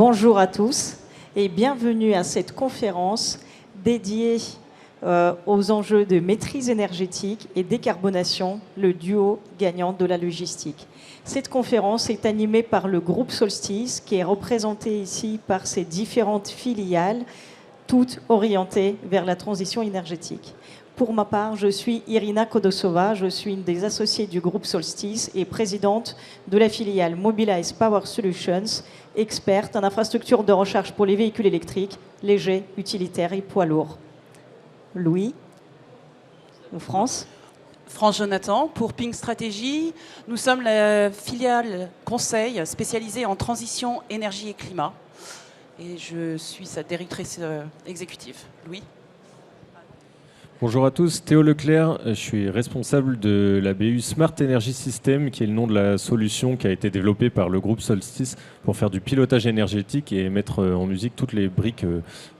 Bonjour à tous et bienvenue à cette conférence dédiée aux enjeux de maîtrise énergétique et décarbonation, le duo gagnant de la logistique. Cette conférence est animée par le groupe Solstice qui est représenté ici par ses différentes filiales, toutes orientées vers la transition énergétique. Pour ma part, je suis Irina Kodosova, je suis une des associées du groupe Solstice et présidente de la filiale Mobilize Power Solutions, experte en infrastructure de recharge pour les véhicules électriques, légers, utilitaires et poids lourds. Louis ou France? France Jonathan, pour Ping Stratégie. Nous sommes la filiale conseil spécialisée en transition, énergie et climat. Et je suis sa directrice exécutive. Louis? Bonjour à tous, Théo Leclerc, je suis responsable de la BU Smart Energy System, qui est le nom de la solution qui a été développée par le groupe Solstice pour faire du pilotage énergétique et mettre en musique toutes les briques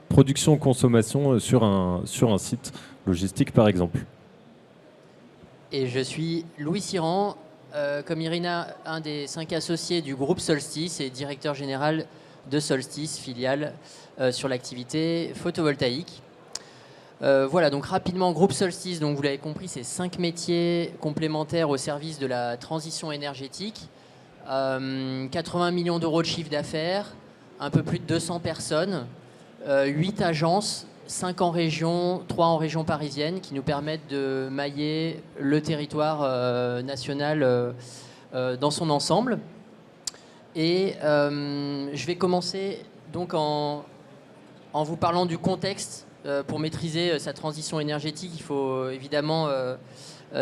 production-consommation sur un site logistique par exemple. Et je suis Louis Siran, comme Irina, un des 5 associés du groupe Solstice et directeur général de Solstice, filiale sur l'activité photovoltaïque. Voilà, donc rapidement, groupe Solstice, donc vous l'avez compris, c'est 5 métiers complémentaires au service de la transition énergétique. 80 millions d'euros de chiffre d'affaires, un peu plus de 200 personnes, 8 agences, 5 en région, 3 en région parisienne, qui nous permettent de mailler le territoire national dans son ensemble. Et je vais commencer donc en vous parlant du contexte. Pour maîtriser sa transition énergétique, il faut évidemment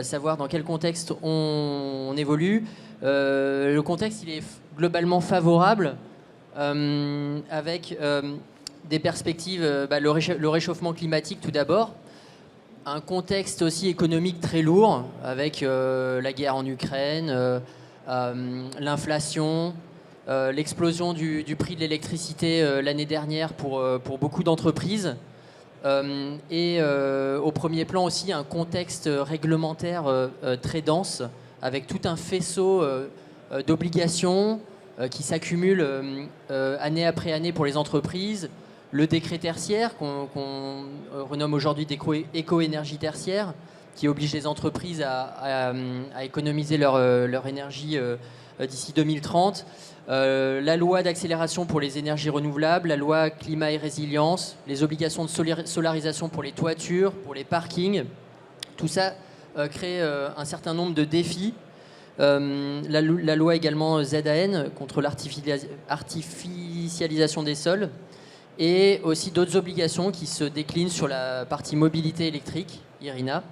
savoir dans quel contexte on évolue. Le contexte, il est globalement favorable, avec des perspectives, le réchauffement climatique tout d'abord, un contexte aussi économique très lourd, avec la guerre en Ukraine, l'inflation, l'explosion du prix de l'électricité l'année dernière pour beaucoup d'entreprises. Au premier plan aussi un contexte réglementaire très dense avec tout un faisceau d'obligations qui s'accumulent année après année pour les entreprises. Le décret tertiaire qu'on renomme aujourd'hui éco-énergie tertiaire qui oblige les entreprises à économiser leur énergie d'ici 2030. La loi d'accélération pour les énergies renouvelables, la loi climat et résilience, les obligations de solarisation pour les toitures, pour les parkings, tout ça crée un certain nombre de défis. La loi également ZAN contre l'artificialisation des sols et aussi d'autres obligations qui se déclinent sur la partie mobilité électrique. Irina?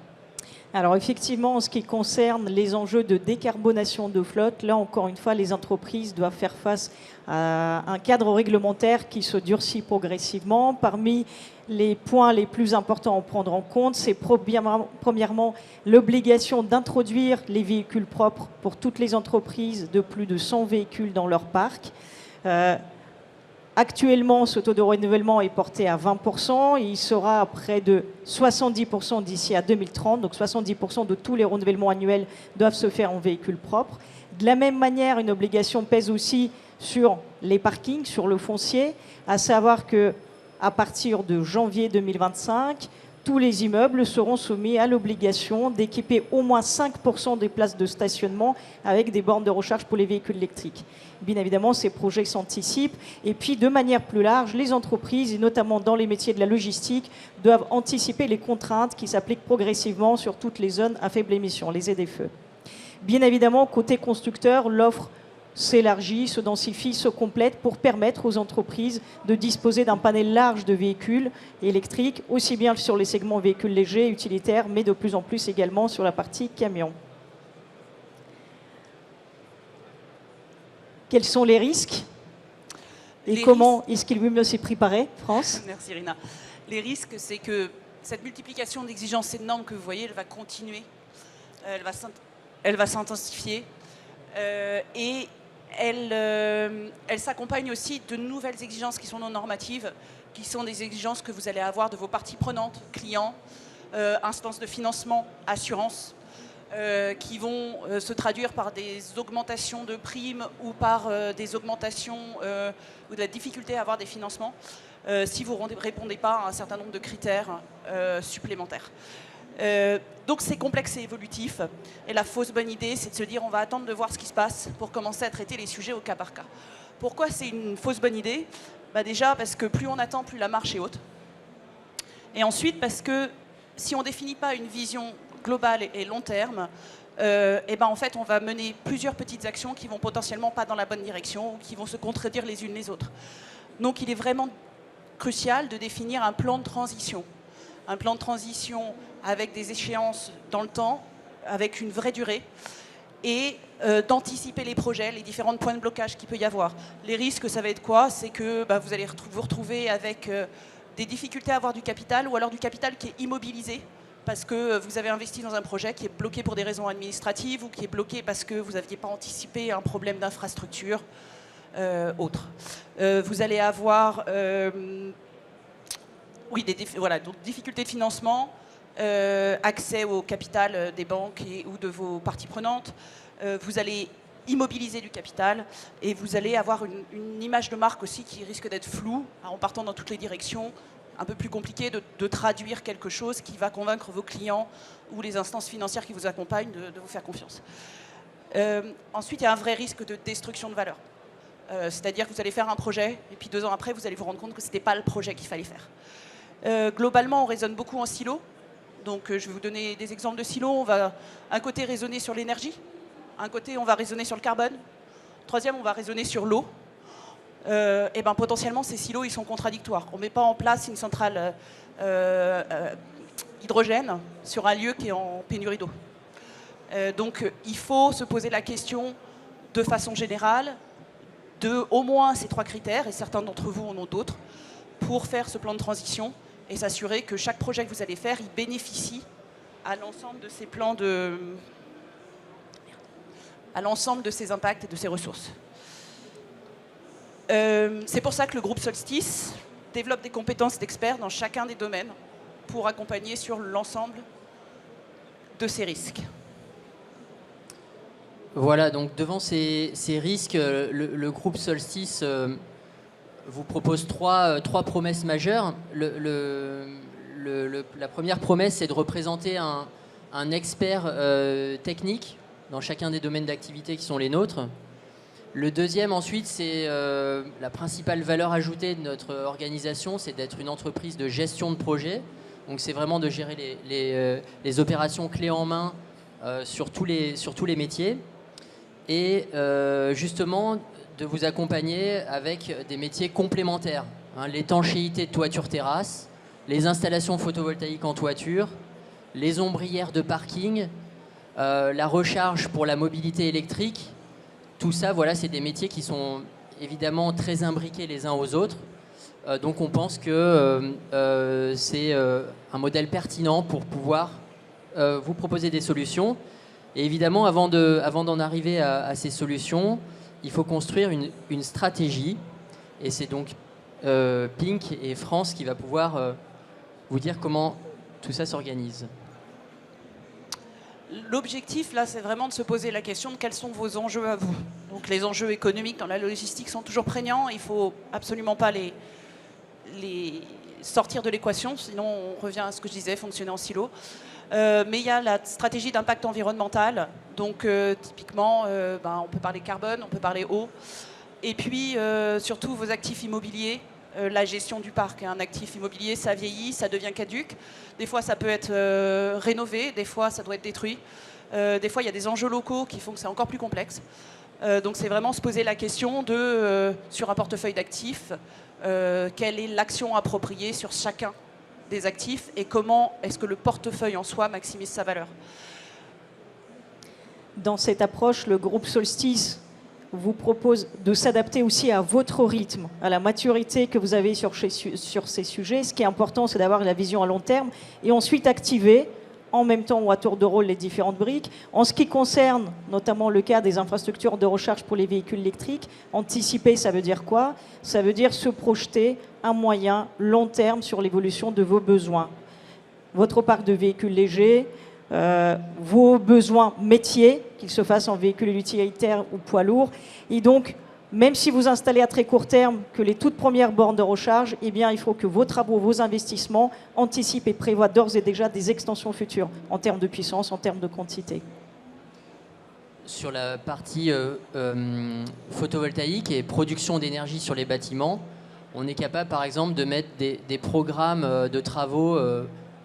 Alors effectivement, en ce qui concerne les enjeux de décarbonation de flotte, là encore une fois, les entreprises doivent faire face à un cadre réglementaire qui se durcit progressivement. Parmi les points les plus importants à prendre en compte, c'est premièrement l'obligation d'introduire les véhicules propres pour toutes les entreprises de plus de 100 véhicules dans leur parc. Actuellement, ce taux de renouvellement est porté à 20%. Il sera à près de 70% d'ici à 2030. Donc 70% de tous les renouvellements annuels doivent se faire en véhicules propres. De la même manière, une obligation pèse aussi sur les parkings, sur le foncier, à savoir qu'à partir de janvier 2025, tous les immeubles seront soumis à l'obligation d'équiper au moins 5% des places de stationnement avec des bornes de recharge pour les véhicules électriques. Bien évidemment, ces projets s'anticipent. Et puis, de manière plus large, les entreprises, et notamment dans les métiers de la logistique, doivent anticiper les contraintes qui s'appliquent progressivement sur toutes les zones à faible émission, les ZFE. Bien évidemment, côté constructeur, l'offre s'élargit, se densifie, se complète pour permettre aux entreprises de disposer d'un panel large de véhicules électriques, aussi bien sur les segments véhicules légers, utilitaires, mais de plus en plus également sur la partie camion. Quels sont les risques et comment est-ce qu'il mieux s'est préparé, France? Merci Irina. Les risques, c'est que cette multiplication d'exigences et de normes que vous voyez, elle va continuer, elle va s'intensifier et elle s'accompagne aussi de nouvelles exigences qui sont non normatives, qui sont des exigences que vous allez avoir de vos parties prenantes, clients, instances de financement, assurances. qui vont se traduire par des augmentations de primes ou par des augmentations ou de la difficulté à avoir des financements si vous ne répondez pas à un certain nombre de critères supplémentaires. Donc c'est complexe et évolutif. Et la fausse bonne idée, c'est de se dire on va attendre de voir ce qui se passe pour commencer à traiter les sujets au cas par cas. Pourquoi c'est une fausse bonne idée? Déjà parce que plus on attend, plus la marche est haute. Et ensuite parce que si on ne définit pas une vision globale et long terme, en fait on va mener plusieurs petites actions qui vont potentiellement pas dans la bonne direction ou qui vont se contredire les unes les autres. Donc il est vraiment crucial de définir un plan de transition. Un plan de transition avec des échéances dans le temps, avec une vraie durée, et d'anticiper les projets, les différents points de blocage qu'il peut y avoir. Les risques, ça va être quoi? C'est que vous allez vous retrouver avec des difficultés à avoir du capital, ou alors du capital qui est immobilisé, parce que vous avez investi dans un projet qui est bloqué pour des raisons administratives, ou qui est bloqué parce que vous n'aviez pas anticipé un problème d'infrastructure autre. Vous allez avoir donc difficultés de financement, accès au capital des banques ou de vos parties prenantes. Vous allez immobiliser du capital et vous allez avoir une image de marque aussi qui risque d'être floue en partant dans toutes les directions. Un peu plus compliqué de traduire quelque chose qui va convaincre vos clients ou les instances financières qui vous accompagnent de vous faire confiance. Ensuite, il y a un vrai risque de destruction de valeur. C'est-à-dire que vous allez faire un projet et puis 2 ans après, vous allez vous rendre compte que ce n'était pas le projet qu'il fallait faire. Globalement, on raisonne beaucoup en silo. Donc, je vais vous donner des exemples de silos. On va, un côté, raisonner sur l'énergie. Un côté, on va raisonner sur le carbone. Troisième, on va raisonner sur l'eau. Potentiellement, ces silos, ils sont contradictoires. On ne met pas en place une centrale hydrogène sur un lieu qui est en pénurie d'eau. Donc, il faut se poser la question de façon générale de au moins ces 3 critères, et certains d'entre vous en ont d'autres, pour faire ce plan de transition et s'assurer que chaque projet que vous allez faire, il bénéficie à l'ensemble de ces plans à l'ensemble de ces impacts et de ces ressources. C'est pour ça que le groupe Solstice développe des compétences d'experts dans chacun des domaines pour accompagner sur l'ensemble de ces risques. Voilà, donc devant ces risques, le groupe Solstice vous propose trois promesses majeures. La première promesse, c'est de représenter un expert technique dans chacun des domaines d'activité qui sont les nôtres. Le deuxième, ensuite, c'est la principale valeur ajoutée de notre organisation, c'est d'être une entreprise de gestion de projet. Donc c'est vraiment de gérer les opérations clés en main sur tous les métiers. Et justement, de vous accompagner avec des métiers complémentaires. L'étanchéité de toiture-terrasse, les installations photovoltaïques en toiture, les ombrières de parking, la recharge pour la mobilité électrique. Tout ça, voilà, c'est des métiers qui sont évidemment très imbriqués les uns aux autres. Donc on pense que c'est un modèle pertinent pour pouvoir vous proposer des solutions. Et évidemment, avant d'en arriver à ces solutions, il faut construire une stratégie. Et c'est donc Pink et France qui va pouvoir vous dire comment tout ça s'organise. L'objectif, là, c'est vraiment de se poser la question de quels sont vos enjeux à vous. Donc les enjeux économiques dans la logistique sont toujours prégnants. Il ne faut absolument pas les sortir de l'équation, sinon on revient à ce que je disais, fonctionner en silo. Mais il y a la stratégie d'impact environnemental. Donc typiquement, on peut parler carbone, on peut parler eau. Et puis surtout vos actifs immobiliers. La gestion du parc. Un actif immobilier, ça vieillit, ça devient caduc. Des fois, ça peut être rénové, des fois, ça doit être détruit. Des fois, il y a des enjeux locaux qui font que c'est encore plus complexe. Donc, c'est vraiment se poser la question de, sur un portefeuille d'actifs, quelle est l'action appropriée sur chacun des actifs et comment est-ce que le portefeuille en soi maximise sa valeur. Dans cette approche, le groupe Solstice vous propose de s'adapter aussi à votre rythme, à la maturité que vous avez sur ces sujets. Ce qui est important, c'est d'avoir la vision à long terme et ensuite activer en même temps ou à tour de rôle les différentes briques. En ce qui concerne notamment le cas des infrastructures de recharge pour les véhicules électriques, anticiper, ça veut dire quoi? Ça veut dire se projeter à moyen, long terme sur l'évolution de vos besoins. Votre parc de véhicules légers, vos besoins métiers, qu'ils se fassent en véhicule utilitaire ou poids lourd. Et donc, même si vous installez à très court terme que les toutes premières bornes de recharge, eh bien, il faut que vos travaux, vos investissements anticipent et prévoient d'ores et déjà des extensions futures en termes de puissance, en termes de quantité. Sur la partie photovoltaïque et production d'énergie sur les bâtiments, on est capable par exemple de mettre des programmes de travaux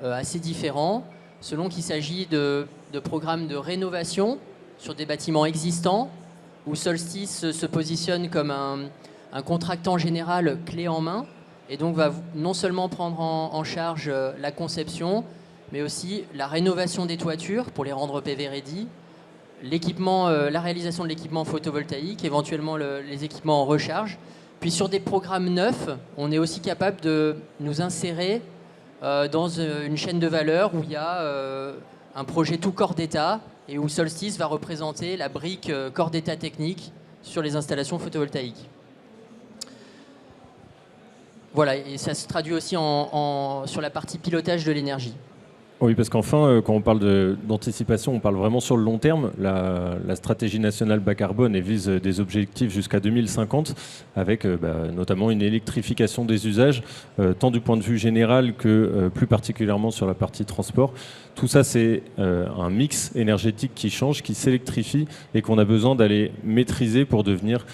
assez différents, selon qu'il s'agit de programmes de rénovation sur des bâtiments existants, où Solstice se positionne comme un contractant général clé en main, et donc va non seulement prendre en charge la conception, mais aussi la rénovation des toitures pour les rendre PV ready, l'équipement, la réalisation de l'équipement photovoltaïque, éventuellement les équipements en recharge. Puis sur des programmes neufs, on est aussi capable de nous insérer dans une chaîne de valeur où il y a un projet tout corps d'État et où Solstice va représenter la brique corps d'État technique sur les installations photovoltaïques. Voilà, et ça se traduit aussi sur la partie pilotage de l'énergie. Oui, parce qu'enfin, quand on parle d'anticipation, on parle vraiment sur le long terme. La stratégie nationale bas carbone vise des objectifs jusqu'à 2050, avec notamment une électrification des usages, tant du point de vue général que plus particulièrement sur la partie transport. Tout ça, c'est un mix énergétique qui change, qui s'électrifie et qu'on a besoin d'aller maîtriser pour devenir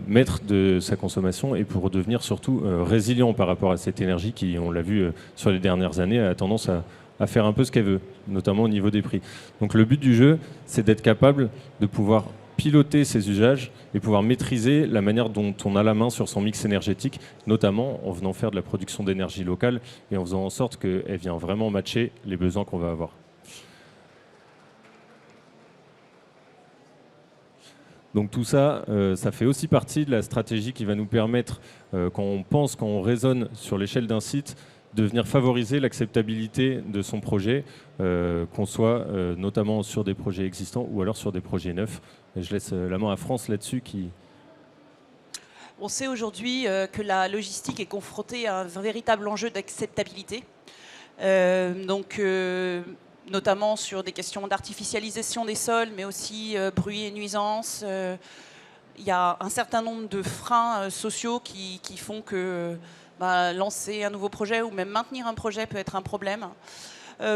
maître de sa consommation et pour devenir surtout résilient par rapport à cette énergie qui, on l'a vu sur les dernières années, a tendance à faire un peu ce qu'elle veut, notamment au niveau des prix. Donc le but du jeu, c'est d'être capable de pouvoir piloter ses usages et pouvoir maîtriser la manière dont on a la main sur son mix énergétique, notamment en venant faire de la production d'énergie locale et en faisant en sorte qu'elle vienne vraiment matcher les besoins qu'on va avoir. Donc tout ça, ça fait aussi partie de la stratégie qui va nous permettre, quand on raisonne sur l'échelle d'un site, de venir favoriser l'acceptabilité de son projet, qu'on soit notamment sur des projets existants ou alors sur des projets neufs. Et je laisse la main à France là-dessus. On sait aujourd'hui que la logistique est confrontée à un véritable enjeu d'acceptabilité. Notamment sur des questions d'artificialisation des sols, mais aussi bruit et nuisances. Il y a un certain nombre de freins sociaux qui font que lancer un nouveau projet ou même maintenir un projet peut être un problème.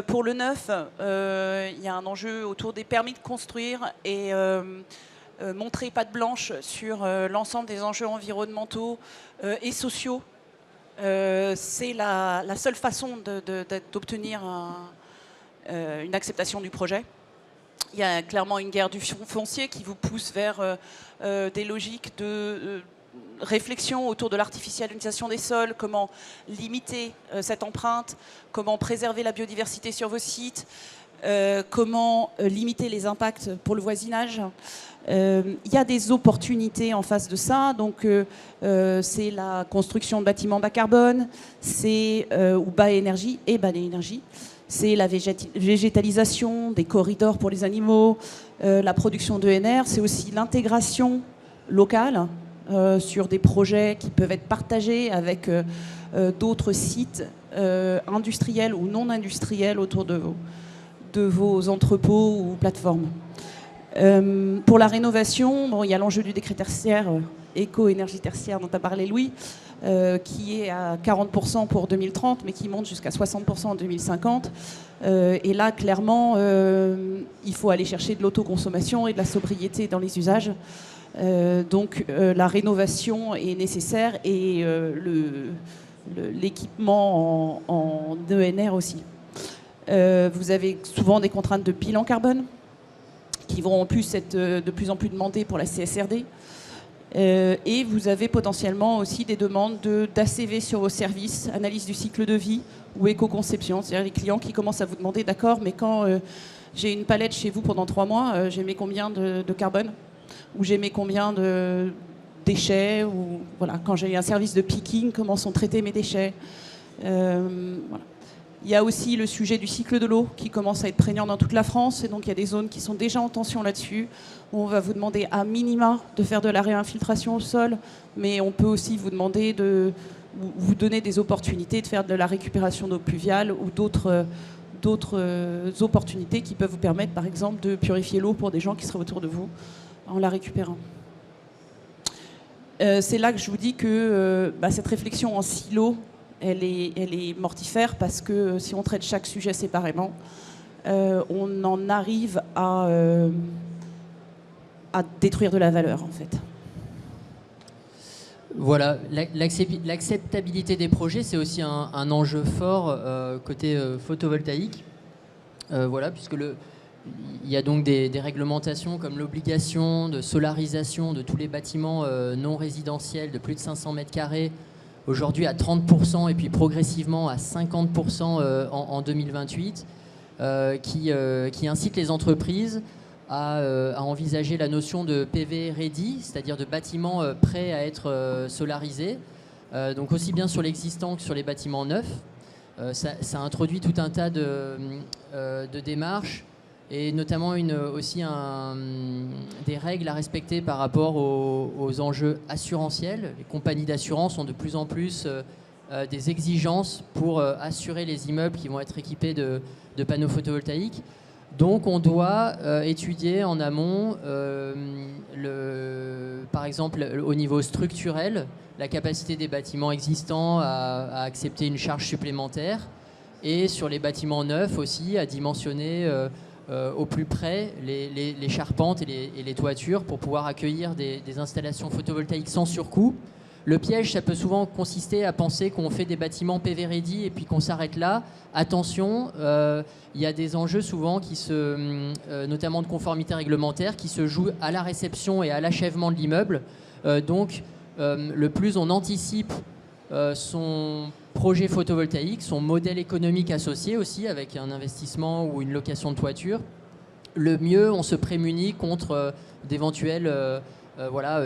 Pour le neuf, il y a un enjeu autour des permis de construire et montrer patte blanche sur l'ensemble des enjeux environnementaux et sociaux. C'est la seule façon d'obtenir une acceptation du projet. Il y a clairement une guerre du foncier qui vous pousse vers des logiques de réflexion autour de l'artificialisation des sols, comment limiter cette empreinte, comment préserver la biodiversité sur vos sites, comment limiter les impacts pour le voisinage. Il y a des opportunités en face de ça, donc c'est la construction de bâtiments bas carbone, c'est ou bas énergie et bas énergie. C'est la végétalisation, des corridors pour les animaux, la production d'ENR, c'est aussi l'intégration locale sur des projets qui peuvent être partagés avec d'autres sites industriels ou non industriels autour de vos entrepôts ou plateformes. Pour la rénovation, il y a l'enjeu du décret tertiaire, éco-énergie tertiaire dont a parlé Louis, qui est à 40% pour 2030, mais qui monte jusqu'à 60% en 2050. Et là, clairement, il faut aller chercher de l'autoconsommation et de la sobriété dans les usages. Donc la rénovation est nécessaire et l'équipement en ENR aussi. Vous avez souvent des contraintes de bilan carbone qui vont en plus être de plus en plus demandées pour la CSRD. Et vous avez potentiellement aussi des demandes d'ACV sur vos services, analyse du cycle de vie ou éco-conception. C'est-à-dire les clients qui commencent à vous demander, d'accord, mais quand j'ai une palette chez vous pendant 3 mois, j'émets combien de carbone ? Ou j'émets combien de déchets, ou voilà, quand j'ai un service de picking, comment sont traités mes déchets. Voilà. Il y a aussi le sujet du cycle de l'eau qui commence à être prégnant dans toute la France, et donc il y a des zones qui sont déjà en tension là-dessus, où on va vous demander à minima de faire de la réinfiltration au sol, mais on peut aussi vous demander vous donner des opportunités de faire de la récupération d'eau pluviale ou d'autres d'autres opportunités qui peuvent vous permettre, par exemple, de purifier l'eau pour des gens qui seraient autour de vous en la récupérant. C'est là que je vous dis que cette réflexion en silo, elle est mortifère, parce que si on traite chaque sujet séparément, on en arrive à détruire de la valeur, en fait. Voilà, l'acceptabilité des projets, c'est aussi un enjeu fort côté photovoltaïque. Voilà, puisque il y a donc des réglementations comme l'obligation de solarisation de tous les bâtiments non résidentiels de plus de 500 mètres carrés, aujourd'hui à 30% et puis progressivement à 50% en 2028, qui incite les entreprises à envisager la notion de PV ready, c'est-à-dire de bâtiments prêts à être solarisés, donc aussi bien sur l'existant que sur les bâtiments neufs. Ça introduit tout un tas de démarches, et notamment des règles à respecter par rapport aux enjeux assurantiels. Les compagnies d'assurance ont de plus en plus des exigences pour assurer les immeubles qui vont être équipés de panneaux photovoltaïques. Donc on doit étudier en amont, par exemple au niveau structurel, la capacité des bâtiments existants à accepter une charge supplémentaire, et sur les bâtiments neufs aussi à dimensionner au plus près les charpentes et les toitures pour pouvoir accueillir des installations photovoltaïques sans surcoût. Le piège, ça peut souvent consister à penser qu'on fait des bâtiments PV ready et puis qu'on s'arrête là. Attention, il y a des enjeux souvent notamment de conformité réglementaire, qui se jouent à la réception et à l'achèvement de l'immeuble. Donc, le plus on anticipe son projet photovoltaïque, son modèle économique associé aussi, avec un investissement ou une location de toiture, le mieux on se prémunit contre d'éventuelles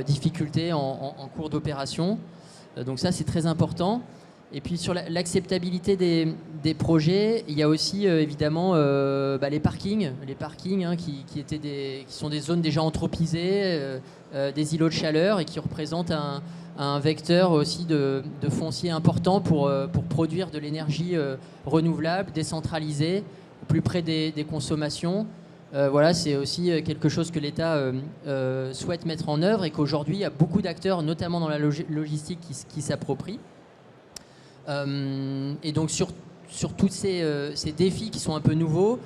difficultés en cours d'opération. Donc ça, c'est très important. Et puis sur l'acceptabilité des projets, il y a aussi évidemment les parkings, qui sont des zones déjà anthropisées, des îlots de chaleur, et qui représentent un vecteur aussi de foncier important pour produire de l'énergie renouvelable, décentralisée, au plus près des consommations. C'est aussi quelque chose que l'État souhaite mettre en œuvre, et qu'aujourd'hui, il y a beaucoup d'acteurs, notamment dans la logistique, qui s'approprient. Et donc, sur tous ces défis qui sont un peu nouveaux,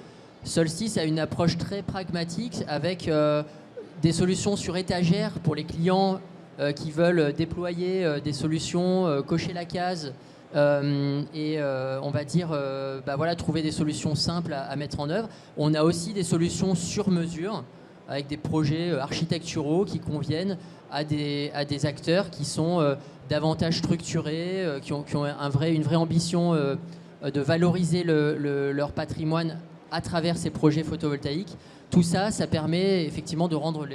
Solstice a une approche très pragmatique, avec des solutions sur étagère pour les clients qui veulent déployer des solutions, cocher la case, trouver des solutions simples à mettre en œuvre. On a aussi des solutions sur mesure, avec des projets architecturaux qui conviennent à des acteurs qui sont davantage structurés, qui ont une vraie ambition de valoriser leur patrimoine à travers ces projets photovoltaïques. Tout ça, ça permet effectivement de rendre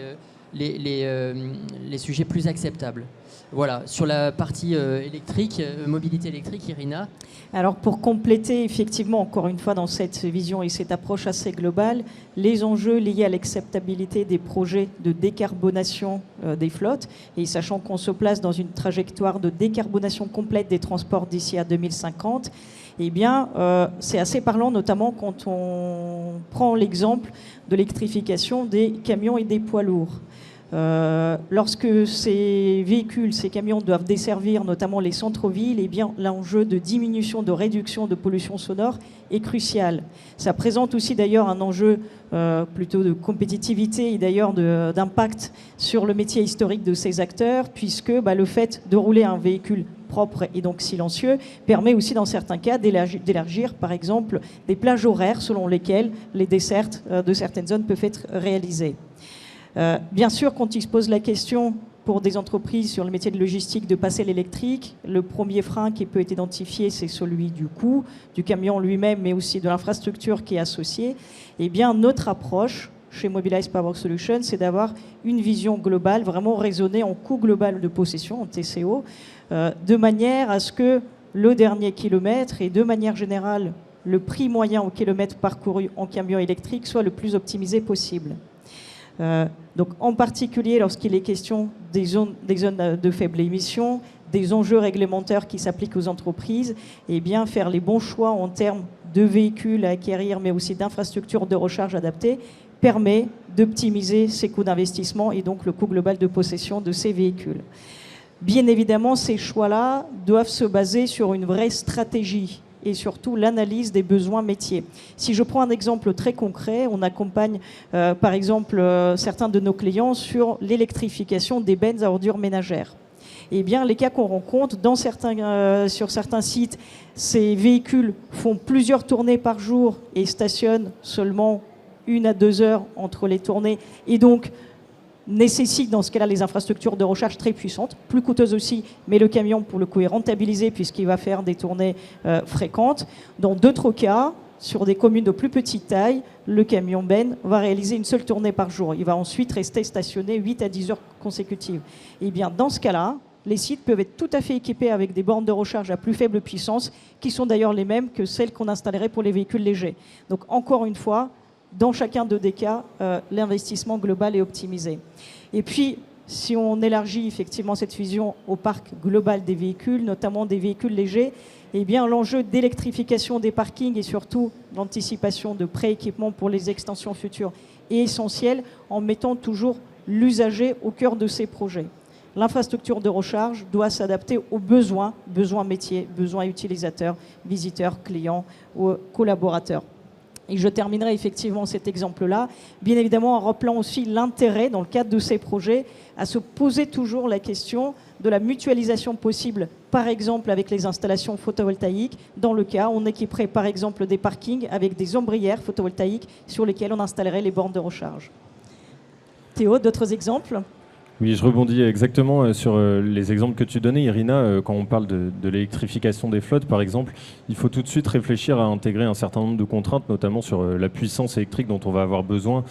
les sujets plus acceptables. Voilà, sur la partie mobilité électrique, Irina. Alors pour compléter, effectivement, encore une fois, dans cette vision et cette approche assez globale, les enjeux liés à l'acceptabilité des projets de décarbonation des flottes, et sachant qu'on se place dans une trajectoire de décarbonation complète des transports d'ici à 2050, c'est assez parlant, notamment quand on prend l'exemple de l'électrification des camions et des poids lourds. Lorsque ces camions doivent desservir notamment les centres-villes, l'enjeu de diminution, de réduction de pollution sonore est crucial. Ça présente aussi d'ailleurs un enjeu plutôt de compétitivité et d'ailleurs d'impact sur le métier historique de ces acteurs, puisque le fait de rouler un véhicule propre et donc silencieux permet aussi dans certains cas d'élargir par exemple des plages horaires selon lesquelles les dessertes de certaines zones peuvent être réalisées. Bien sûr, quand il se pose la question pour des entreprises sur le métier de logistique de passer l'électrique, le premier frein qui peut être identifié, c'est celui du coût du camion lui-même, mais aussi de l'infrastructure qui est associée. Notre approche chez Mobilize Power Solutions, c'est d'avoir une vision globale, vraiment raisonnée en coût global de possession, en TCO, de manière à ce que le dernier kilomètre et de manière générale le prix moyen au kilomètre parcouru en camion électrique soit le plus optimisé possible. Donc en particulier lorsqu'il est question des zones de faible émission, des enjeux réglementaires qui s'appliquent aux entreprises, faire les bons choix en termes de véhicules à acquérir, mais aussi d'infrastructures de recharge adaptées, permet d'optimiser ces coûts d'investissement et donc le coût global de possession de ces véhicules. Bien évidemment, ces choix-là doivent se baser sur une vraie stratégie et surtout l'analyse des besoins métiers. Si je prends un exemple très concret, on accompagne par exemple certains de nos clients sur l'électrification des bennes à ordures ménagères. Eh bien, les cas qu'on rencontre sur certains sites, ces véhicules font plusieurs tournées par jour et stationnent seulement 1 à 2 heures entre les tournées et donc nécessite dans ce cas-là les infrastructures de recharge très puissantes, plus coûteuses aussi, mais le camion pour le coup est rentabilisé puisqu'il va faire des tournées fréquentes. Dans d'autres cas, sur des communes de plus petite taille, le camion Ben va réaliser une seule tournée par jour. Il va ensuite rester stationné 8 à 10 heures consécutives. Et bien dans ce cas-là, les sites peuvent être tout à fait équipés avec des bornes de recharge à plus faible puissance, qui sont d'ailleurs les mêmes que celles qu'on installerait pour les véhicules légers. Donc encore une fois, dans chacun des cas, l'investissement global est optimisé. Et puis, si on élargit effectivement cette vision au parc global des véhicules, notamment des véhicules légers, eh bien, l'enjeu d'électrification des parkings et surtout l'anticipation de pré-équipement pour les extensions futures est essentiel en mettant toujours l'usager au cœur de ces projets. L'infrastructure de recharge doit s'adapter aux besoins métiers, besoins utilisateurs, visiteurs, clients ou collaborateurs. Et je terminerai effectivement cet exemple-là, bien évidemment en rappelant aussi l'intérêt, dans le cadre de ces projets, à se poser toujours la question de la mutualisation possible, par exemple avec les installations photovoltaïques, dans le cas où on équiperait par exemple des parkings avec des ombrières photovoltaïques sur lesquelles on installerait les bornes de recharge. Théo, d'autres exemples ? Oui, je rebondis exactement sur les exemples que tu donnais, Irina. Quand on parle de l'électrification des flottes, par exemple, il faut tout de suite réfléchir à intégrer un certain nombre de contraintes, notamment sur la puissance électrique dont on va avoir besoin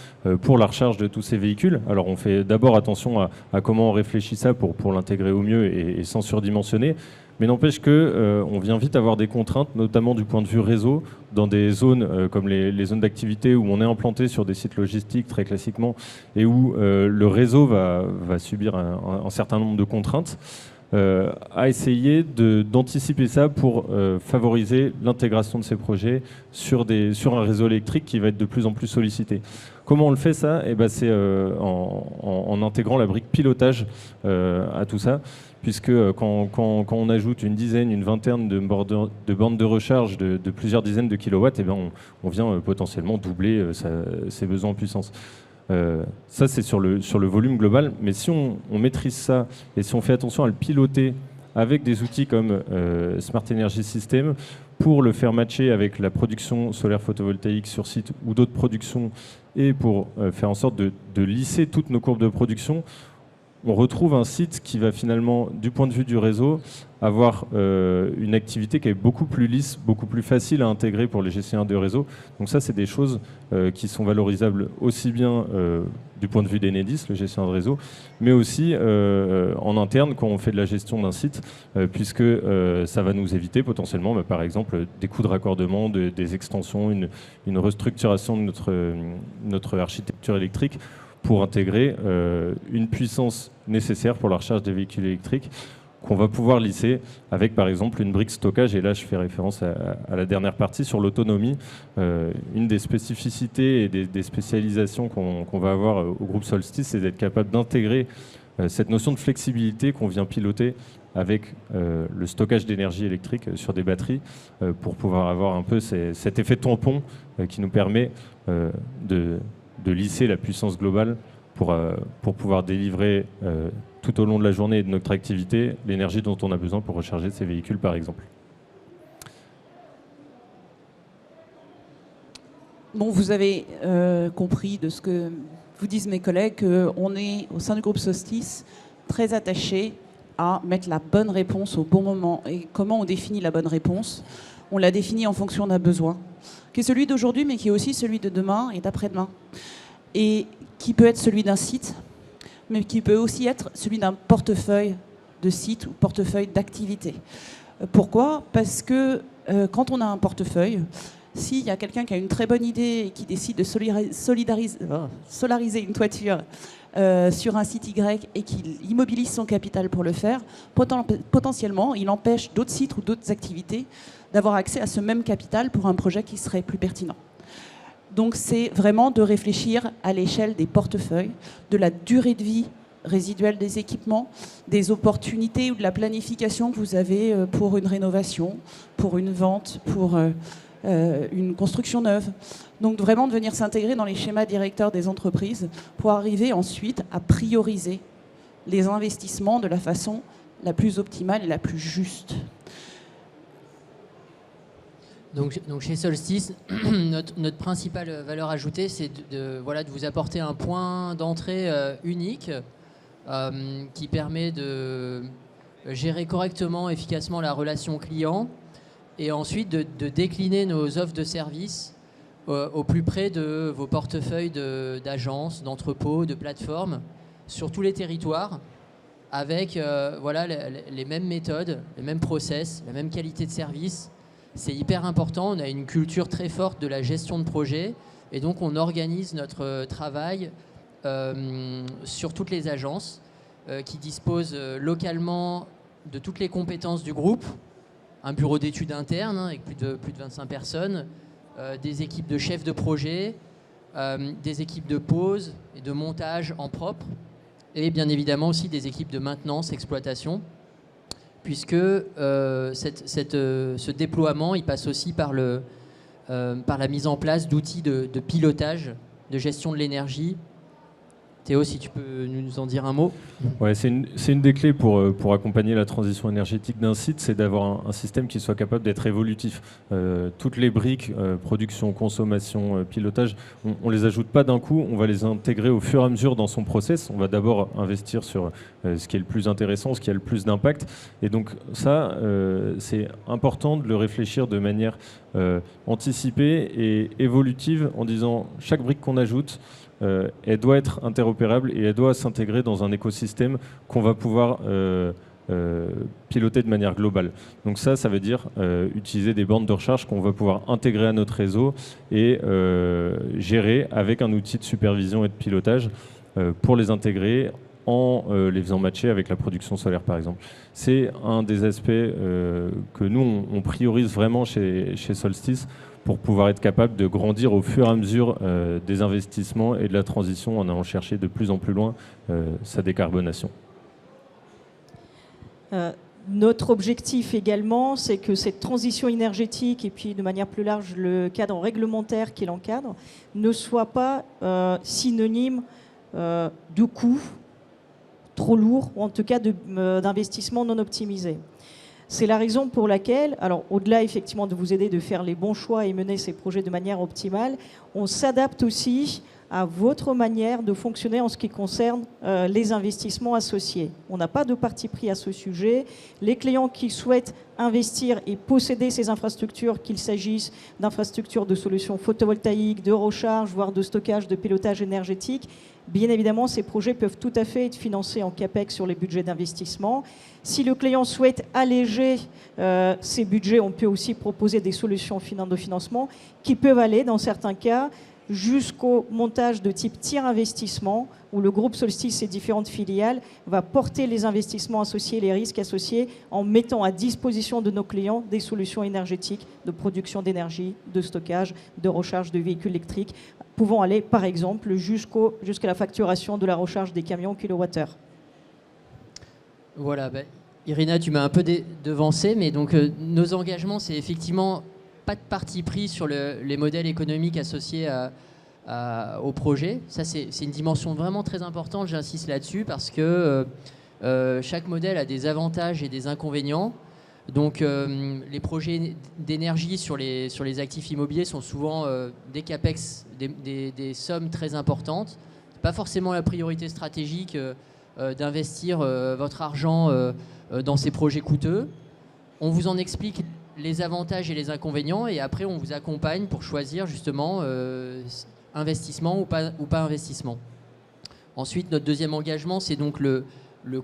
pour la recharge de tous ces véhicules. Alors, on fait d'abord attention à comment on réfléchit ça pour l'intégrer au mieux et sans surdimensionner. Mais n'empêche qu'on vient vite avoir des contraintes, notamment du point de vue réseau, dans des zones comme les zones d'activité où on est implanté sur des sites logistiques très classiquement et où le réseau va subir un certain nombre de contraintes, à essayer d'anticiper ça pour favoriser l'intégration de ces projets sur un réseau électrique qui va être de plus en plus sollicité. Comment on le fait ça ? Eh ben, c'est en intégrant la brique pilotage à tout ça, puisque quand on ajoute une dizaine, une vingtaine de bornes de recharge de plusieurs dizaines de kilowatts, eh ben on vient potentiellement doubler ses besoins en puissance. Ça, c'est sur le volume global, mais si on maîtrise ça et si on fait attention à le piloter avec des outils comme Smart Energy System, pour le faire matcher avec la production solaire photovoltaïque sur site ou d'autres productions, et pour faire en sorte de lisser toutes nos courbes de production, on retrouve un site qui va finalement, du point de vue du réseau, avoir une activité qui est beaucoup plus lisse, beaucoup plus facile à intégrer pour les gestionnaires de réseau. Donc ça, c'est des choses qui sont valorisables aussi bien du point de vue d'Enedis, le gestionnaire de réseau, mais aussi en interne quand on fait de la gestion d'un site, puisque ça va nous éviter potentiellement, par exemple, des coûts de raccordement, des extensions, une restructuration de notre architecture électrique, pour intégrer une puissance nécessaire pour la recharge des véhicules électriques qu'on va pouvoir lisser avec par exemple une brique stockage. Et là je fais référence à la dernière partie sur l'autonomie. Une des spécificités et des spécialisations qu'on va avoir au groupe Solstice, c'est d'être capable d'intégrer cette notion de flexibilité qu'on vient piloter avec le stockage d'énergie électrique sur des batteries pour pouvoir avoir un peu cet effet tampon qui nous permet de lisser la puissance globale pour pouvoir délivrer tout au long de la journée et de notre activité l'énergie dont on a besoin pour recharger ces véhicules, par exemple. Bon, vous avez compris de ce que vous disent mes collègues qu'on est, au sein du groupe Solstice, très attaché à mettre la bonne réponse au bon moment. Et comment on définit la bonne réponse ? On la définit en fonction d'un besoin, qui est celui d'aujourd'hui, mais qui est aussi celui de demain et d'après-demain. Et qui peut être celui d'un site, mais qui peut aussi être celui d'un portefeuille de sites ou portefeuille d'activités. Pourquoi ? Parce que quand on a un portefeuille, s'il y a quelqu'un qui a une très bonne idée et qui décide de solariser une toiture sur un site Y et qu'il immobilise son capital pour le faire, potentiellement, il empêche d'autres sites ou d'autres activités d'avoir accès à ce même capital pour un projet qui serait plus pertinent. Donc c'est vraiment de réfléchir à l'échelle des portefeuilles, de la durée de vie résiduelle des équipements, des opportunités ou de la planification que vous avez pour une rénovation, pour une vente, pour une construction neuve. Donc vraiment de venir s'intégrer dans les schémas directeurs des entreprises pour arriver ensuite à prioriser les investissements de la façon la plus optimale et la plus juste. Donc chez Solstice, notre principale valeur ajoutée, c'est de vous apporter un point d'entrée unique qui permet de gérer correctement, efficacement la relation client et ensuite de décliner nos offres de services au plus près de vos portefeuilles d'agences, d'entrepôts, de plateformes sur tous les territoires avec les mêmes méthodes, les mêmes process, la même qualité de service. C'est hyper important. On a une culture très forte de la gestion de projet et donc on organise notre travail sur toutes les agences qui disposent localement de toutes les compétences du groupe, un bureau d'études interne avec plus de 25 personnes, des équipes de chefs de projet, des équipes de pause et de montage en propre et bien évidemment aussi des équipes de maintenance, exploitation. Puisque ce déploiement, il passe aussi par la mise en place d'outils de pilotage, de gestion de l'énergie. Théo, si tu peux nous en dire un mot. Ouais, c'est une des clés pour accompagner la transition énergétique d'un site, c'est d'avoir un système qui soit capable d'être évolutif. Toutes les briques, production, consommation, pilotage, on les ajoute pas d'un coup, on va les intégrer au fur et à mesure dans son process. On va d'abord investir sur ce qui est le plus intéressant, ce qui a le plus d'impact. Et donc ça, c'est important de le réfléchir de manière anticipée et évolutive en disant chaque brique qu'on ajoute, elle doit être interopérable et elle doit s'intégrer dans un écosystème qu'on va pouvoir piloter de manière globale. Donc ça veut dire utiliser des bandes de recharge qu'on va pouvoir intégrer à notre réseau et gérer avec un outil de supervision et de pilotage pour les intégrer en les faisant matcher avec la production solaire par exemple. C'est un des aspects que nous on priorise vraiment chez Solstice pour pouvoir être capable de grandir au fur et à mesure des investissements et de la transition en allant chercher de plus en plus loin sa décarbonation. Notre objectif également, c'est que cette transition énergétique et puis de manière plus large le cadre réglementaire qui l'encadre ne soit pas synonyme de coûts trop lourds ou en tout cas d'investissements non optimisés. C'est la raison pour laquelle, alors au-delà effectivement de vous aider de faire les bons choix et mener ces projets de manière optimale, on s'adapte aussi à votre manière de fonctionner en ce qui concerne les investissements associés. On n'a pas de parti pris à ce sujet. Les clients qui souhaitent investir et posséder ces infrastructures, qu'il s'agisse d'infrastructures de solutions photovoltaïques, de recharge, voire de stockage, de pilotage énergétique, bien évidemment, ces projets peuvent tout à fait être financés en CAPEX sur les budgets d'investissement. Si le client souhaite alléger ces budgets, on peut aussi proposer des solutions de financement qui peuvent aller, dans certains cas, jusqu'au montage de type tiers investissement, où le groupe Solstice et différentes filiales va porter les investissements associés, les risques associés, en mettant à disposition de nos clients des solutions énergétiques de production d'énergie, de stockage, de recharge de véhicules électriques, pouvant aller, par exemple, jusqu'à la facturation de la recharge des camions kilowattheure. Voilà, Irina, tu m'as un peu devancé, mais donc nos engagements, c'est effectivement pas de parti pris sur les modèles économiques associés au projet. Ça, c'est une dimension vraiment très importante, j'insiste là-dessus, parce que chaque modèle a des avantages et des inconvénients. Donc les projets d'énergie sur les actifs immobiliers sont souvent des CAPEX, des sommes très importantes. Pas forcément la priorité stratégique d'investir votre argent dans ces projets coûteux. On vous en explique les avantages et les inconvénients et après on vous accompagne pour choisir justement investissement ou pas investissement. Ensuite, notre deuxième engagement, c'est donc le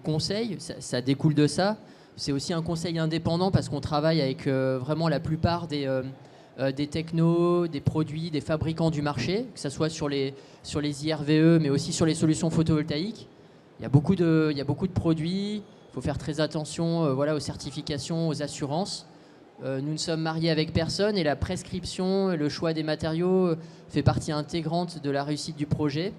conseil. Ça découle de ça. C'est aussi un conseil indépendant parce qu'on travaille avec vraiment la plupart des des technos, des produits, des fabricants du marché, que ce soit sur les IRVE, mais aussi sur les solutions photovoltaïques. Il y a beaucoup de produits, il faut faire très attention voilà, aux certifications, aux assurances. Nous ne sommes mariés avec personne et la prescription, le choix des matériaux fait partie intégrante de la réussite du projet.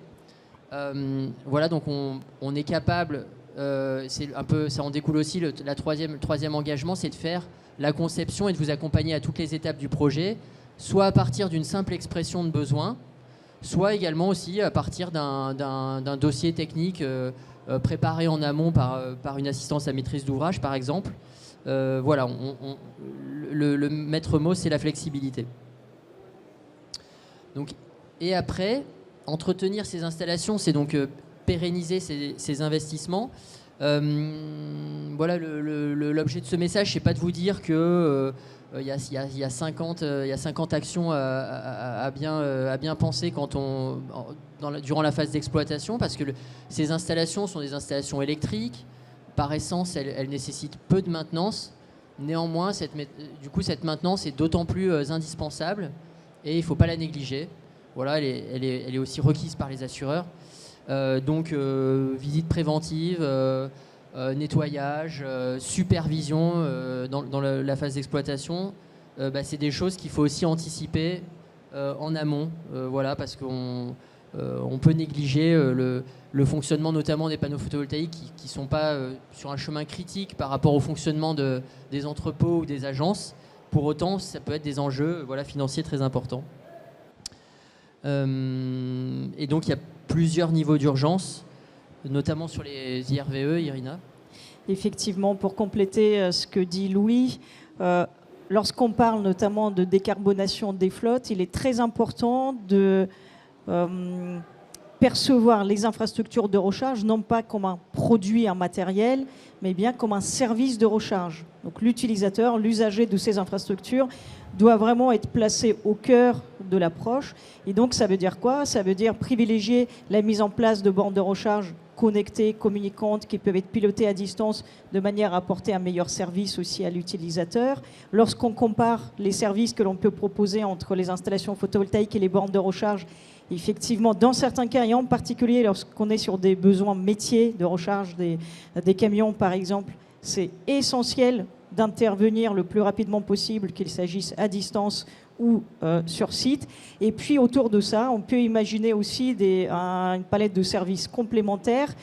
Voilà, donc on est capable, ça en découle aussi, le troisième engagement, c'est de faire la conception et de vous accompagner à toutes les étapes du projet, soit à partir d'une simple expression de besoin, soit également aussi à partir d'un dossier technique préparé en amont par une assistance à maîtrise d'ouvrage, par exemple. Voilà, le maître mot, c'est la flexibilité. Donc, et après, entretenir ces installations, c'est donc pérenniser ces investissements. Voilà, l'objet de ce message, c'est pas de vous dire que il y a 50 actions à bien penser durant la phase d'exploitation, parce que ces installations sont des installations électriques. Par essence, elles nécessitent peu de maintenance. Néanmoins, cette maintenance est d'autant plus indispensable et il ne faut pas la négliger. Voilà, elle est aussi requise par les assureurs. Donc, visite préventive, nettoyage, supervision dans la phase d'exploitation, c'est des choses qu'il faut aussi anticiper en amont. Voilà, parce qu'on peut négliger le fonctionnement notamment des panneaux photovoltaïques qui ne sont pas sur un chemin critique par rapport au fonctionnement des entrepôts ou des agences. Pour autant, ça peut être des enjeux financiers très importants. Et donc, il y a plusieurs niveaux d'urgence, notamment sur les IRVE, Irina. Effectivement, pour compléter ce que dit Louis, lorsqu'on parle notamment de décarbonation des flottes, il est très important de percevoir les infrastructures de recharge non pas comme un produit, un matériel, mais bien comme un service de recharge. Donc l'utilisateur, l'usager de ces infrastructures doit vraiment être placé au cœur de l'approche. Et donc ça veut dire quoi? Ça veut dire privilégier la mise en place de bornes de recharge connectées, communicantes, qui peuvent être pilotées à distance de manière à apporter un meilleur service aussi à l'utilisateur. Lorsqu'on compare les services que l'on peut proposer entre les installations photovoltaïques et les bornes de recharge, effectivement, dans certains cas, et en particulier lorsqu'on est sur des besoins métiers de recharge des camions, par exemple, c'est essentiel d'intervenir le plus rapidement possible, qu'il s'agisse à distance ou sur site. Et puis autour de ça, on peut imaginer aussi une palette de services complémentaires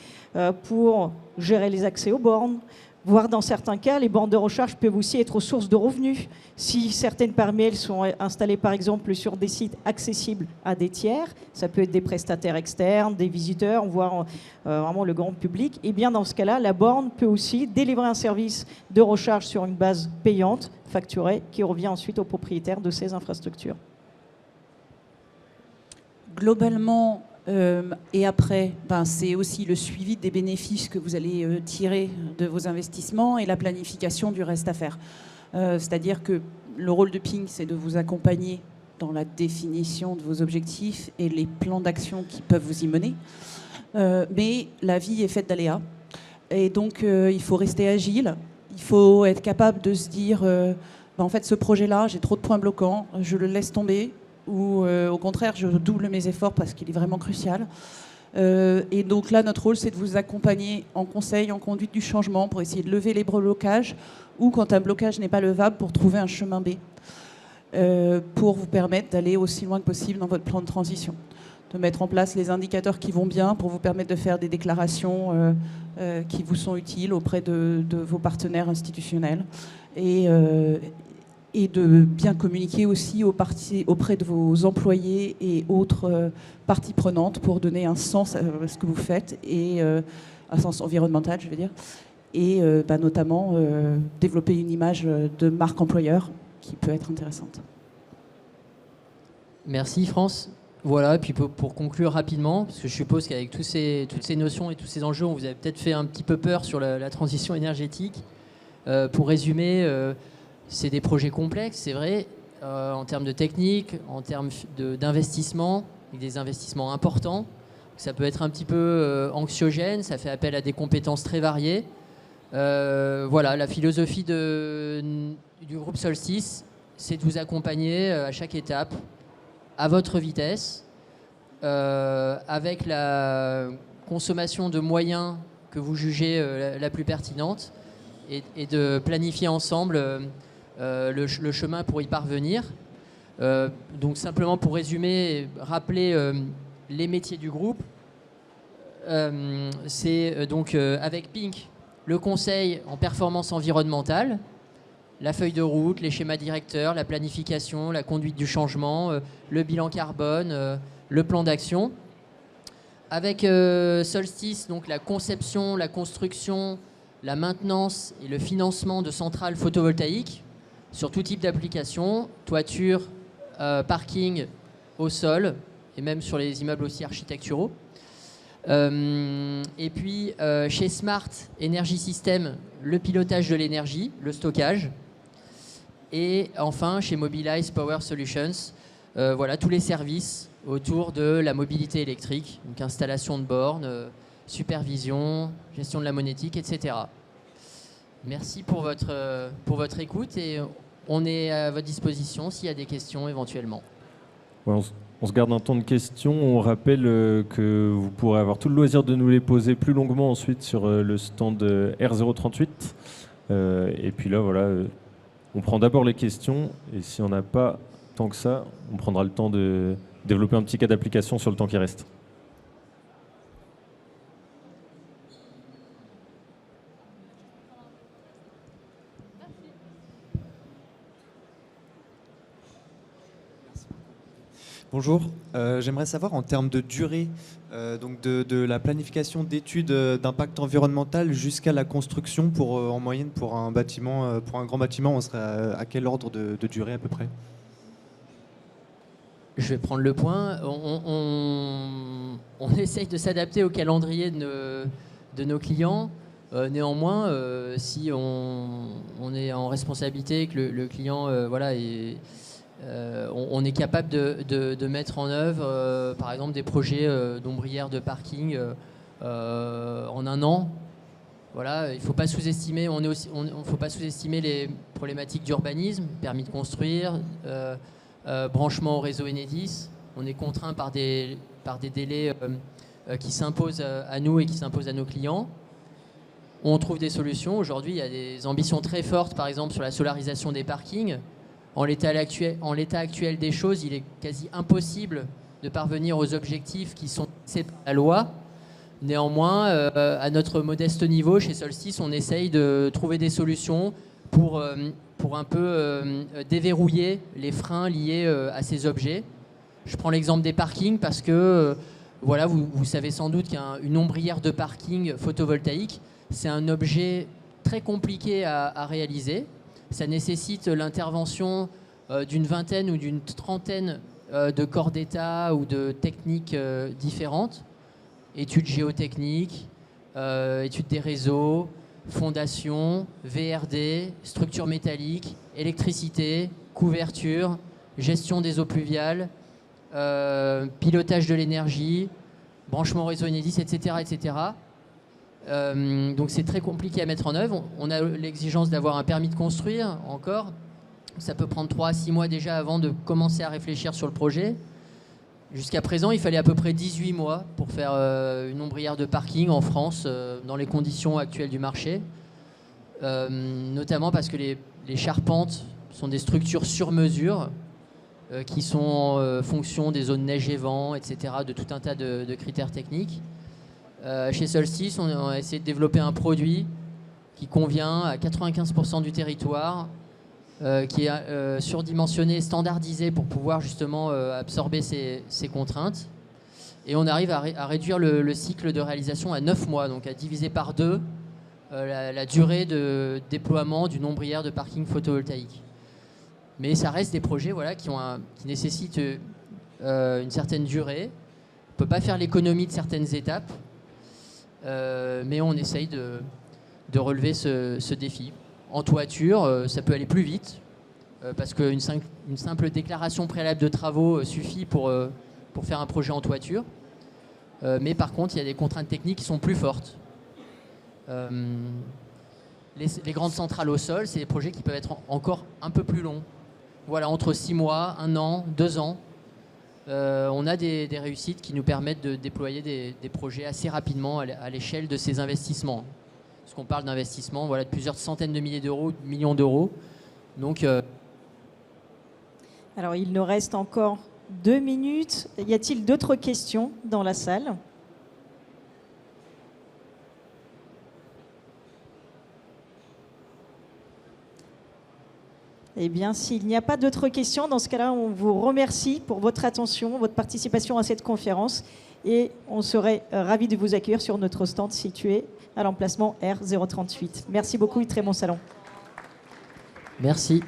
pour gérer les accès aux bornes, voire dans certains cas, les bornes de recharge peuvent aussi être source de revenus. Si certaines parmi elles sont installées par exemple sur des sites accessibles à des tiers, ça peut être des prestataires externes, des visiteurs, voire vraiment le grand public, et bien dans ce cas-là, la borne peut aussi délivrer un service de recharge sur une base payante, facturée, qui revient ensuite aux propriétaires de ces infrastructures. Globalement, et après, c'est aussi le suivi des bénéfices que vous allez tirer de vos investissements et la planification du reste à faire. C'est-à-dire que le rôle de Ping, c'est de vous accompagner dans la définition de vos objectifs et les plans d'action qui peuvent vous y mener. Mais la vie est faite d'aléas. Et donc, il faut rester agile. Il faut être capable de se dire, en fait, ce projet-là, j'ai trop de points bloquants, je le laisse tomber. Ou au contraire, je double mes efforts parce qu'il est vraiment crucial. Et donc là, notre rôle, c'est de vous accompagner en conseil, en conduite du changement, pour essayer de lever les blocages, ou quand un blocage n'est pas levable, pour trouver un chemin B, pour vous permettre d'aller aussi loin que possible dans votre plan de transition, de mettre en place les indicateurs qui vont bien pour vous permettre de faire des déclarations qui vous sont utiles auprès de vos partenaires institutionnels, et de bien communiquer aussi auprès de vos employés et autres parties prenantes pour donner un sens à ce que vous faites, et un sens environnemental, je veux dire, et notamment développer une image de marque employeur qui peut être intéressante. Merci France. Voilà, et puis pour conclure rapidement, parce que je suppose qu'avec toutes ces notions et tous ces enjeux, on vous a peut-être fait un petit peu peur sur la transition énergétique. Pour résumer, c'est des projets complexes, c'est vrai, en termes de technique, en termes d'investissement, des investissements importants. Ça peut être un petit peu anxiogène, ça fait appel à des compétences très variées. Voilà, la philosophie du groupe Solstice, c'est de vous accompagner à chaque étape, à votre vitesse, avec la consommation de moyens que vous jugez la plus pertinente, et de planifier ensemble le chemin pour y parvenir. Donc simplement pour résumer, rappeler les métiers du groupe, c'est donc avec Pink, le conseil en performance environnementale, la feuille de route, les schémas directeurs, la planification, la conduite du changement, le bilan carbone, le plan d'action. Avec Solstice, donc la conception, la construction, la maintenance et le financement de centrales photovoltaïques sur tout type d'application, toiture, parking, au sol, et même sur les immeubles aussi architecturaux. Et puis chez Smart Energy System, le pilotage de l'énergie, le stockage. Et enfin chez Mobilize Power Solutions, voilà tous les services autour de la mobilité électrique, donc installation de bornes, supervision, gestion de la monétique, etc. Merci pour votre écoute et on est à votre disposition s'il y a des questions éventuellement. Ouais, on se garde un temps de questions. On rappelle que vous pourrez avoir tout le loisir de nous les poser plus longuement ensuite sur le stand R038. Et puis là, voilà, on prend d'abord les questions et si on n'a pas tant que ça, on prendra le temps de développer un petit cas d'application sur le temps qui reste. Bonjour, j'aimerais savoir en termes de durée donc de la planification d'études d'impact environnemental jusqu'à la construction en moyenne pour un bâtiment, pour un grand bâtiment, on serait à quel ordre de durée à peu près? Je vais prendre le point. On essaye de s'adapter au calendrier de nos clients. Néanmoins, si on est en responsabilité, que le client voilà, on est capable de mettre en œuvre, par exemple, des projets d'ombrières de parking en un an. Voilà, il ne faut pas sous-estimer. Faut pas sous-estimer les problématiques d'urbanisme, permis de construire, branchement au réseau Enedis. On est contraint par des délais qui s'imposent à nous et qui s'imposent à nos clients. On trouve des solutions. Aujourd'hui, il y a des ambitions très fortes, par exemple, sur la solarisation des parkings. En l'état actuel des choses, il est quasi impossible de parvenir aux objectifs qui sont fixés par la loi. Néanmoins, à notre modeste niveau, chez Solstice, on essaye de trouver des solutions pour un peu déverrouiller les freins liés à ces objets. Je prends l'exemple des parkings parce que voilà, vous savez sans doute qu'une ombrière de parking photovoltaïque, c'est un objet très compliqué à réaliser. Ça nécessite l'intervention d'une vingtaine ou d'une trentaine de corps d'État ou de techniques différentes. Études géotechniques, études des réseaux, fondations, VRD, structures métalliques, électricité, couverture, gestion des eaux pluviales, pilotage de l'énergie, branchement réseau Enedis, etc. etc. Donc c'est très compliqué à mettre en œuvre. On a l'exigence d'avoir un permis de construire encore. Ça peut prendre 3 à 6 mois déjà avant de commencer à réfléchir sur le projet. Jusqu'à présent, il fallait à peu près 18 mois pour faire une ombrière de parking en France dans les conditions actuelles du marché. Notamment parce que les charpentes sont des structures sur mesure qui sont en fonction des zones neige et vent, etc., de tout un tas de critères techniques. Chez Solstice, on a essayé de développer un produit qui convient à 95% du territoire, qui est surdimensionné, standardisé pour pouvoir justement absorber ces contraintes. Et on arrive à réduire le cycle de réalisation à 9 mois, donc à diviser par 2 la durée de déploiement d'une ombrière de parking photovoltaïque. Mais ça reste des projets voilà, qui nécessitent une certaine durée. On ne peut pas faire l'économie de certaines étapes. Mais on essaye de relever ce défi. En toiture, ça peut aller plus vite, parce qu'une simple déclaration préalable de travaux suffit pour faire un projet en toiture. Mais par contre, il y a des contraintes techniques qui sont plus fortes. Les grandes centrales au sol, c'est des projets qui peuvent être encore un peu plus longs. Voilà, entre 6 mois, 1 an, 2 ans, on a des réussites qui nous permettent de déployer des projets assez rapidement à l'échelle de ces investissements. Parce qu'on parle d'investissements de plusieurs centaines de milliers d'euros, millions d'euros. Donc, Alors, il nous reste encore 2 minutes. Y a-t-il d'autres questions dans la salle? Eh bien, s'il n'y a pas d'autres questions, dans ce cas-là, on vous remercie pour votre attention, votre participation à cette conférence. Et on serait ravis de vous accueillir sur notre stand situé à l'emplacement R038. Merci beaucoup et très bon salon. merci.